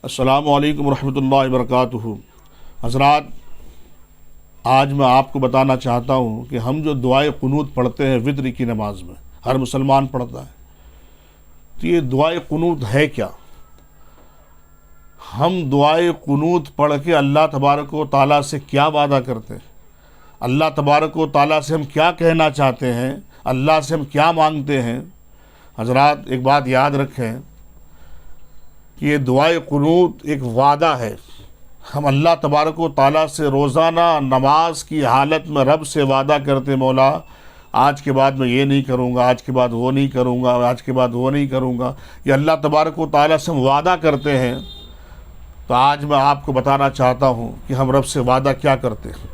السلام علیکم ورحمۃ اللہ وبرکاتہ۔ حضرات، آج میں آپ کو بتانا چاہتا ہوں کہ ہم جو دعائے قنوت پڑھتے ہیں وتر کی نماز میں، ہر مسلمان پڑھتا ہے، تو یہ دعائے قنوت ہے کیا؟ ہم دعائے قنوت پڑھ کے اللہ تبارک و تعالیٰ سے کیا وعدہ کرتے ہیں؟ اللہ تبارک و تعالیٰ سے ہم کیا کہنا چاہتے ہیں؟ اللہ سے ہم کیا مانگتے ہیں؟ حضرات، ایک بات یاد رکھیں کہ یہ دعائے قنوت ایک وعدہ ہے۔ ہم اللہ تبارک و تعالیٰ سے روزانہ نماز کی حالت میں رب سے وعدہ کرتے، مولا آج کے بعد میں یہ نہیں کروں گا، آج کے بعد وہ نہیں کروں گا، آج کے بعد وہ نہیں کروں گا۔ یہ اللہ تبارک و تعالیٰ سے ہم وعدہ کرتے ہیں۔ تو آج میں آپ کو بتانا چاہتا ہوں کہ ہم رب سے وعدہ کیا کرتے ہیں۔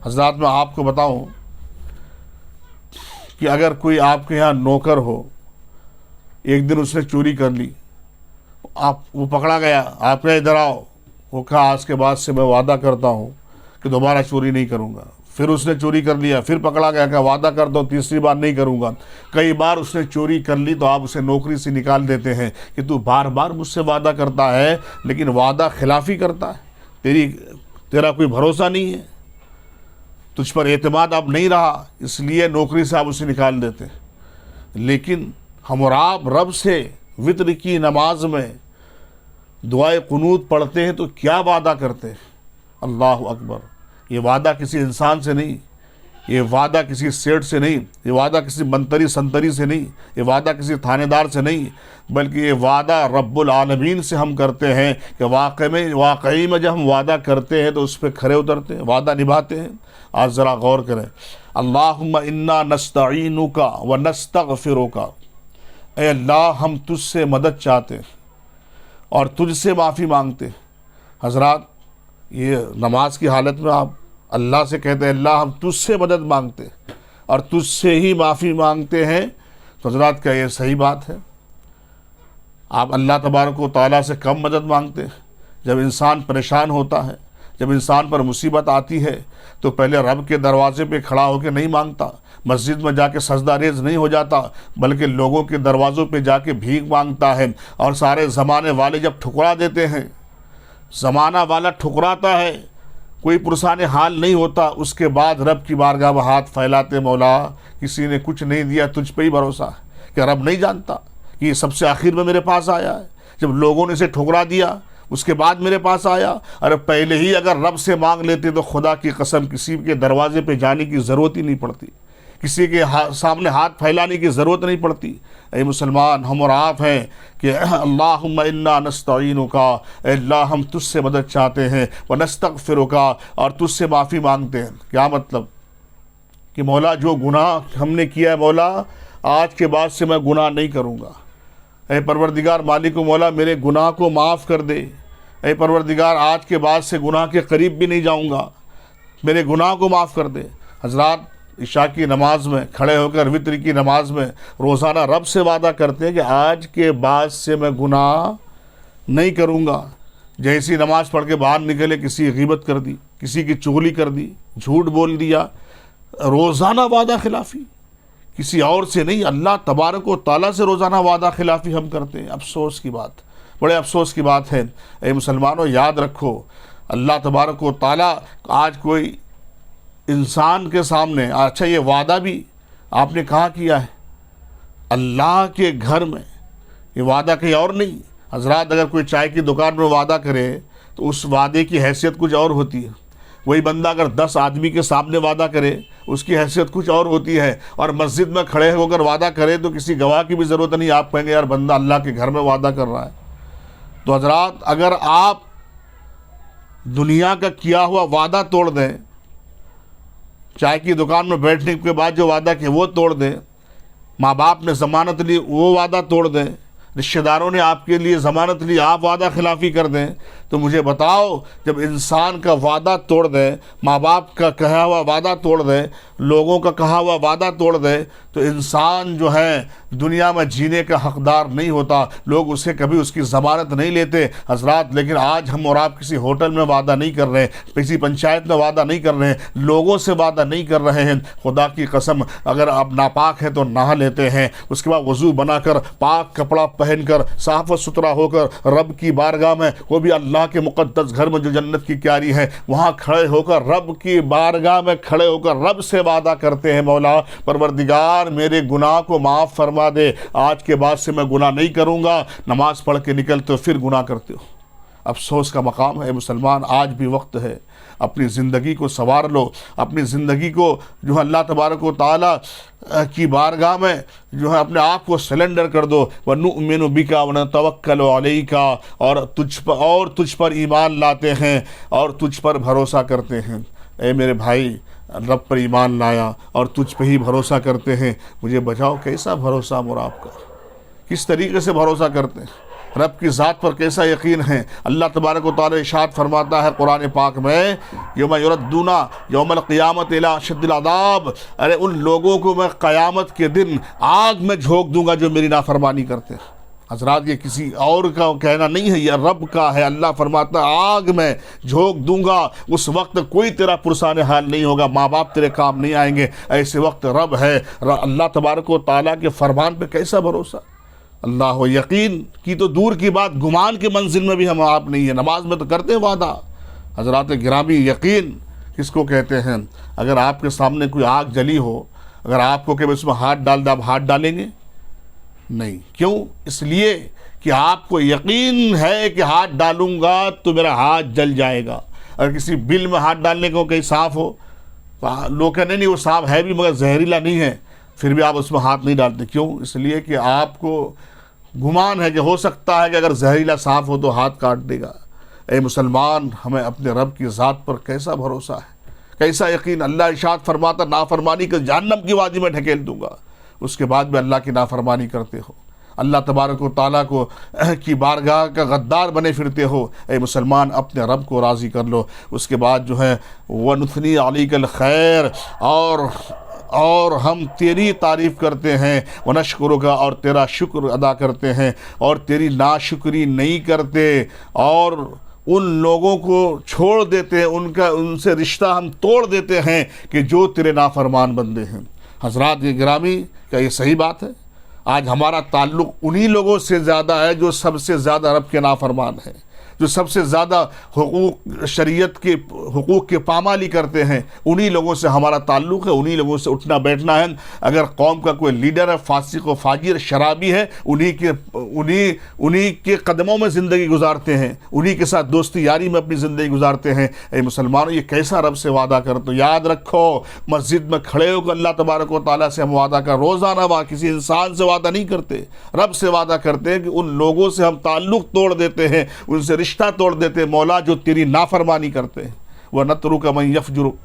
حضرات، میں آپ کو بتاؤں کہ اگر کوئی آپ کے یہاں نوکر ہو، ایک دن اس نے چوری کر لی، وہ پکڑا گیا، آپ کہا ادھر آؤ، وہ کہا آج کے بعد سے میں وعدہ کرتا ہوں کہ دوبارہ چوری نہیں کروں گا۔ پھر اس نے چوری کر لیا، پھر پکڑا گیا، کہا وعدہ کرتا ہوں تیسری بار نہیں کروں گا۔ کئی بار اس نے چوری کر لی تو آپ اسے نوکری سے نکال دیتے ہیں کہ تو بار بار مجھ سے وعدہ کرتا ہے لیکن وعدہ خلافی کرتا ہے، تیرا کوئی بھروسہ نہیں ہے، تجھ پر اعتماد اب نہیں رہا، اس لیے نوکری سے آپ اسے نکال دیتے ہیں۔ لیکن ہم اور آپ رب سے وتر کی نماز میں دعائے قنوت پڑھتے ہیں تو کیا وعدہ کرتے ہیں؟ اللہ اکبر! یہ وعدہ کسی انسان سے نہیں، یہ وعدہ کسی سیٹ سے نہیں، یہ وعدہ کسی منتری سنتری سے نہیں، یہ وعدہ کسی تھانے دار سے نہیں، بلکہ یہ وعدہ رب العالمین سے ہم کرتے ہیں کہ واقعی میں جب ہم وعدہ کرتے ہیں تو اس پہ کھرے اترتے ہیں، وعدہ نبھاتے ہیں۔ آج ذرا غور کریں، اللہم انا نستعینک و نستغفرک، اے اللہ ہم تجھ سے مدد چاہتے ہیں اور تجھ سے معافی مانگتے ہیں۔ حضرات، یہ نماز کی حالت میں آپ اللہ سے کہتے ہیں اللہ ہم تجھ سے مدد مانگتے ہیں اور تجھ سے ہی معافی مانگتے ہیں، تو حضرات کیا یہ صحیح بات ہے؟ آپ اللہ تبارک و تعالیٰ سے کم مدد مانگتے ہیں؟ جب انسان پریشان ہوتا ہے، جب انسان پر مصیبت آتی ہے تو پہلے رب کے دروازے پہ کھڑا ہو کے نہیں مانگتا، مسجد میں جا کے سجدہ ریز نہیں ہو جاتا، بلکہ لوگوں کے دروازوں پہ جا کے بھیک مانگتا ہے۔ اور سارے زمانے والے جب ٹھکرا دیتے ہیں، زمانہ والا ٹھکراتا ہے، کوئی پرسان حال نہیں ہوتا، اس کے بعد رب کی بارگاہ میں ہاتھ پھیلاتے، مولا کسی نے کچھ نہیں دیا، تجھ پہ ہی بھروسہ ہے۔ کہ رب نہیں جانتا کہ یہ سب سے آخر میں میرے پاس آیا ہے؟ جب لوگوں نے اسے ٹھکرا دیا اس کے بعد میرے پاس آیا۔ اور پہلے ہی اگر رب سے مانگ لیتے تو خدا کی قسم کسی کے دروازے پہ جانے کی ضرورت ہی نہیں پڑتی، کسی کے سامنے ہاتھ پھیلانے کی ضرورت نہیں پڑتی۔ اے مسلمان، ہم اور آپ ہیں کہ اللہم انا نستعینک، اے اللہ ہم تجھ سے مدد چاہتے ہیں، ونستغفرک، اور تجھ سے معافی مانگتے ہیں۔ کیا مطلب؟ کہ مولا جو گناہ ہم نے کیا ہے، مولا آج کے بعد سے میں گناہ نہیں کروں گا۔ اے پروردگار مالک و مولا میرے گناہ کو معاف کر دے۔ اے پروردگار آج کے بعد سے گناہ کے قریب بھی نہیں جاؤں گا، میرے گناہ کو معاف کر دے۔ حضرات، عشاء کی نماز میں کھڑے ہو کر وتر کی نماز میں روزانہ رب سے وعدہ کرتے ہیں کہ آج کے بعد سے میں گناہ نہیں کروں گا۔ جیسی نماز پڑھ کے باہر نکلے کسی غیبت کر دی، کسی کی چغلی کر دی، جھوٹ بول دیا، روزانہ وعدہ خلافی، کسی اور سے نہیں، اللہ تبارک و تعالیٰ سے روزانہ وعدہ خلافی ہم کرتے ہیں۔ افسوس کی بات، بڑے افسوس کی بات ہے۔ اے مسلمانوں، یاد رکھو، اللہ تبارک و تعالیٰ آج کوئی انسان کے سامنے، اچھا یہ وعدہ بھی آپ نے کہاں کیا ہے؟ اللہ کے گھر میں، یہ وعدہ کہیں اور نہیں۔ حضرات، اگر کوئی چائے کی دکان میں وعدہ کرے تو اس وعدے کی حیثیت کچھ اور ہوتی ہے۔ وہی بندہ اگر 10 آدمی کے سامنے وعدہ کرے اس کی حیثیت کچھ اور ہوتی ہے، اور مسجد میں کھڑے ہو کر وعدہ کرے تو کسی گواہ کی بھی ضرورت نہیں، آپ کہیں گے یار بندہ اللہ کے گھر میں وعدہ کر رہا ہے۔ تو حضرات، اگر آپ دنیا کا کیا ہوا وعدہ توڑ دیں، چائے کی دکان میں بیٹھنے کے بعد جو وعدہ کیا وہ توڑ دیں، ماں باپ نے ضمانت لی وہ وعدہ توڑ دیں، رشتہ داروں نے آپ کے لیے ضمانت لی آپ وعدہ خلافی کر دیں، تو مجھے بتاؤ، جب انسان کا وعدہ توڑ دے، ماں باپ کا کہا ہوا وعدہ توڑ دے، لوگوں کا کہا ہوا وعدہ توڑ دے، تو انسان جو ہے دنیا میں جینے کا حقدار نہیں ہوتا، لوگ اسے کبھی اس کی ضمانت نہیں لیتے حضرات۔ لیکن آج ہم اور آپ کسی ہوٹل میں وعدہ نہیں کر رہے، کسی پنچایت میں وعدہ نہیں کر رہے، لوگوں سے وعدہ نہیں کر رہے ہیں۔ خدا کی قسم، اگر آپ ناپاک ہیں تو نہا لیتے ہیں، اس کے بعد وضو بنا کر پاک کپڑا پہن کر صاف و ستھرا ہو کر رب کی بارگاہ میں، وہ بھی اللہ کے مقدس گھر میں جو جنت کی کیاری ہے، وہاں کھڑے ہو کر رب کی بارگاہ میں کھڑے ہو کر رب سے وعدہ کرتے ہیں، مولا پروردگار میرے گناہ کو معاف فرما دے، آج کے بعد سے میں گناہ نہیں کروں گا۔ نماز پڑھ کے نکلتے ہو پھر گناہ کرتے ہو۔ افسوس کا مقام ہے مسلمان، آج بھی وقت ہے، اپنی زندگی کو سنوار لو، اپنی زندگی کو جو ہے اللہ تبارک و تعالیٰ کی بارگاہ میں جو ہے اپنے آپ کو سلنڈر کر دو۔ وَنُؤْمِنُ بِكَ وَنَتَوَكَّلُ عَلَيْكَ، اور تجھ پر ایمان لاتے ہیں اور تجھ پر بھروسہ کرتے ہیں۔ اے میرے بھائی، رب پر ایمان لایا اور تجھ پہ ہی بھروسہ کرتے ہیں، مجھے بچاؤ کیسا بھروسہ مر آپ کا، کس طریقے سے بھروسہ کرتے ہیں، رب کی ذات پر کیسا یقین ہے۔ اللہ تبارک و تعالی ارشاد فرماتا ہے قرآن پاک میں، یوم یردون یوم القیامت الی اشد العذاب، ارے ان لوگوں کو میں قیامت کے دن آگ میں جھونک دوں گا جو میری نافرمانی کرتے ہیں۔ حضرات یہ کسی اور کا کہنا نہیں ہے، یہ رب کا ہے۔ اللہ فرماتا ہے آگ میں جھونک دوں گا، اس وقت کوئی تیرا پرسان حال نہیں ہوگا، ماں باپ تیرے کام نہیں آئیں گے، ایسے وقت رب ہے۔ اللہ تبارک و تعالیٰ کے فرمان پہ کیسا بھروسہ، اللہ و یقین کی تو دور کی بات، گمان کے منزل میں بھی ہم آپ نہیں ہیں۔ نماز میں تو کرتے ہیں وعدہ، حضرات گرامی یقین کس کو کہتے ہیں؟ اگر آپ کے سامنے کوئی آگ جلی ہو، اگر آپ کو کہ اس میں ہاتھ ڈال دے، آپ ہاتھ ڈالیں گے؟ نہیں۔ کیوں؟ اس لیے کہ آپ کو یقین ہے کہ ہاتھ ڈالوں گا تو میرا ہاتھ جل جائے گا۔ اگر کسی بل میں ہاتھ ڈالنے کو کہیں سانپ ہو، لوگ کہنے نہیں وہ سانپ ہے بھی مگر زہریلا نہیں ہے، پھر بھی آپ اس میں ہاتھ نہیں ڈالتے۔ کیوں؟ اس لیے کہ آپ کو گمان ہے کہ ہو سکتا ہے کہ اگر زہریلا سانپ ہو تو ہاتھ کاٹ دے گا۔ اے مسلمان، ہمیں اپنے رب کی ذات پر کیسا بھروسہ ہے، کیسا یقین۔ اللہ ارشاد فرماتا نافرمانی کے جہنم کی وادی میں ڈھکیل دوں گا، اس کے بعد بھی اللہ کی نافرمانی کرتے ہو، اللہ تبارک و تعالیٰ کو کی بارگاہ کا غدار بنے پھرتے ہو۔ اے مسلمان، اپنے رب کو راضی کر لو۔ اس کے بعد جو ہے وَنُثْنِي عَلَيْكَ الْخَيْرَ، اور ہم تیری تعریف کرتے ہیں، وَنَشْكُرُكَ، اور تیرا شکر ادا کرتے ہیں اور تیری ناشکری نہیں کرتے، اور ان لوگوں کو چھوڑ دیتے ہیں، ان سے رشتہ ہم توڑ دیتے ہیں کہ جو تیرے نافرمان بندے ہیں۔ حضرات یہ گرامی، کیا یہ صحیح بات ہے؟ آج ہمارا تعلق انہی لوگوں سے زیادہ ہے جو سب سے زیادہ رب کے نافرمان ہیں، جو سب سے زیادہ حقوق شریعت کے حقوق کی پامالی کرتے ہیں، انہی لوگوں سے ہمارا تعلق ہے، انہی لوگوں سے اٹھنا بیٹھنا ہے۔ اگر قوم کا کوئی لیڈر ہے فاسق و فاجر شرابی ہے، انہی کے قدموں میں زندگی گزارتے ہیں، انہی کے ساتھ دوستی یاری میں اپنی زندگی گزارتے ہیں۔ اے مسلمانوں، یہ کیسا رب سے وعدہ کرتے ہو؟ یاد رکھو، مسجد میں کھڑے ہو کر اللہ تبارک و تعالیٰ سے ہم وعدہ کر، روزانہ وہاں کسی انسان سے وعدہ نہیں کرتے، رب سے وعدہ کرتے ہیں کہ ان لوگوں سے ہم تعلق توڑ دیتے ہیں، ان سے رشتہ توڑ دیتے ہیں مولا جو تیری نافرمانی کرتے ہیں۔ وَنَتْرُكَ مَنْ يَفْجُرُكَ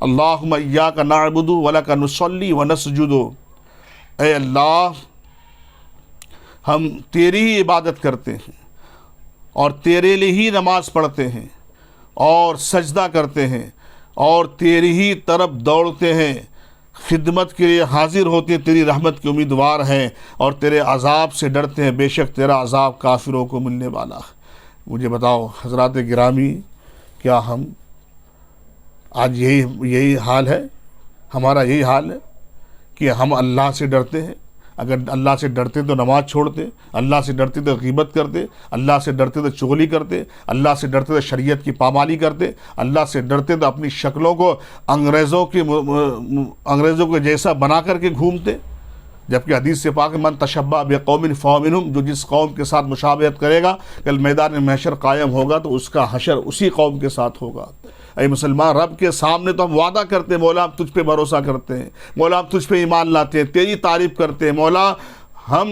اللَّهُمَّ إِيَّاكَ نَعْبُدُ وَلَكَ نُصَلِّي وَنَسْجُدُ، اے اللہ ہم تیری ہی عبادت کرتے ہیں اور تیرے لیے ہی نماز پڑھتے ہیں اور سجدہ کرتے ہیں اور تیری ہی طرف دوڑتے ہیں، خدمت کے لیے حاضر ہوتے ہیں، تیری رحمت کے امیدوار ہیں اور تیرے عذاب سے ڈرتے ہیں، بے شک تیرا عذاب کافروں کو ملنے والا ہے۔ مجھے بتاؤ حضرات گرامی، کیا ہم آج یہی حال ہے، ہمارا یہی حال ہے کہ ہم اللہ سے ڈرتے ہیں؟ اگر اللہ سے ڈرتے تو نماز چھوڑتے، اللہ سے ڈرتے تو غیبت کرتے، اللہ سے ڈرتے تو چغلی کرتے، اللہ سے ڈرتے تو شریعت کی پامالی کرتے، اللہ سے ڈرتے تو اپنی شکلوں کو انگریزوں کے جیسا بنا کر کے گھومتے۔ جبکہ حدیث سے پاک من تشبہ بقوم فہو منہم، جو جس قوم کے ساتھ مشابہت کرے گا کل میدان محشر قائم ہوگا تو اس کا حشر اسی قوم کے ساتھ ہوگا۔ اے مسلمان، رب کے سامنے تو ہم وعدہ کرتے ہیں مولا ہم تجھ پہ بھروسہ کرتے ہیں، مولا ہم تجھ پہ ایمان لاتے ہیں، تیری تعریف کرتے ہیں، مولا ہم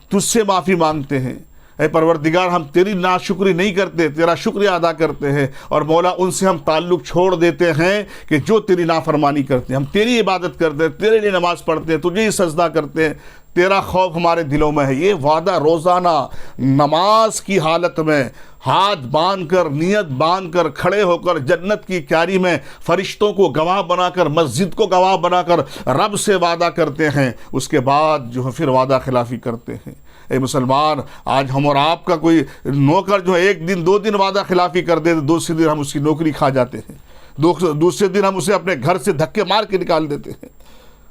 تجھ سے معافی مانگتے ہیں، اے پروردگار ہم تیری ناشکری نہیں کرتے، تیرا شکریہ ادا کرتے ہیں، اور مولا ان سے ہم تعلق چھوڑ دیتے ہیں کہ جو تیری نافرمانی کرتے ہیں۔ ہم تیری عبادت کرتے ہیں، تیرے لیے نماز پڑھتے ہیں، تجھے ہی سجدہ کرتے ہیں، تیرا خوف ہمارے دلوں میں ہے۔ یہ وعدہ روزانہ نماز کی حالت میں ہاتھ باندھ کر، نیت باندھ کر، کھڑے ہو کر جنت کی کیاری میں فرشتوں کو گواہ بنا کر، مسجد کو گواہ بنا کر رب سے وعدہ کرتے ہیں، اس کے بعد جو ہے پھر وعدہ خلافی کرتے ہیں۔ اے مسلمان، آج ہم اور آپ کا کوئی نوکر جو ہے ایک دن 2 دن وعدہ خلافی کر دے تو دوسرے دن ہم اس کی نوکری کھا جاتے ہیں، دوسرے دن ہم اسے اپنے گھر سے دھکے مار کے نکال دیتے ہیں،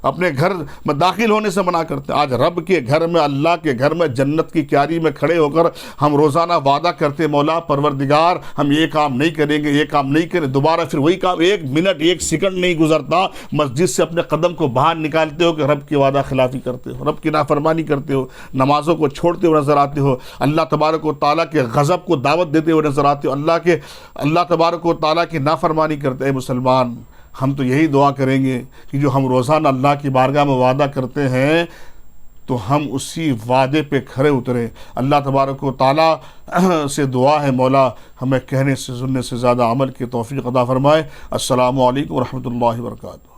اپنے گھر میں داخل ہونے سے منع کرتے ہیں۔ آج رب کے گھر میں، اللہ کے گھر میں، جنت کی کیاری میں کھڑے ہو کر ہم روزانہ وعدہ کرتے ہیں، مولا پروردگار ہم یہ کام نہیں کریں گے، یہ کام نہیں کریں، دوبارہ پھر وہی کام 1 منٹ 1 سیکنڈ نہیں گزرتا، مسجد سے اپنے قدم کو باہر نکالتے ہو کہ رب کی وعدہ خلافی کرتے ہو، رب کی نافرمانی کرتے ہو، نمازوں کو چھوڑتے ہوئے نظر آتے ہو، اللہ تبارک و تعالیٰ کے غضب کو دعوت دیتے ہوئے نظر آتے ہو، اللہ تبارک و تعالیٰ کی نافرمانی کرتے۔ اے مسلمان، ہم تو یہی دعا کریں گے کہ جو ہم روزانہ اللہ کی بارگاہ میں وعدہ کرتے ہیں تو ہم اسی وعدے پہ کھرے اتریں۔ اللہ تبارک و تعالیٰ سے دعا ہے مولا ہمیں کہنے سے سننے سے زیادہ عمل کی توفیق عطا فرمائے۔ السلام علیکم ورحمۃ اللہ وبرکاتہ۔